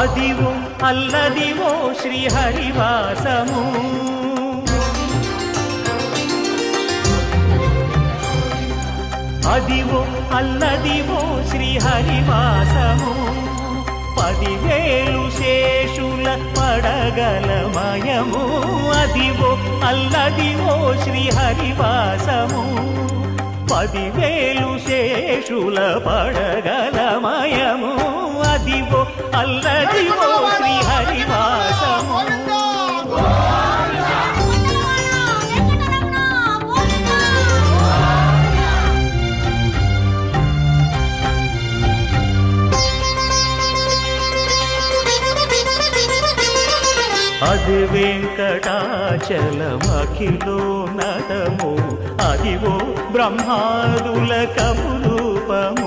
అదివో అల్లదివో శ్రీహరివాసము అదివో అల్లదివో శ్రీహరివాసము 10,000 శేషుల పడగలమయము అదివో అల్లదివో శ్రీహరివాసము 10,000 శేషుల పడగలమయము అదివో అల్లదివో శ్రీహరివాసము అది వెంకటాచలమఖిలోన్నతము అదివో బ్రహ్మాదుల కపురూపము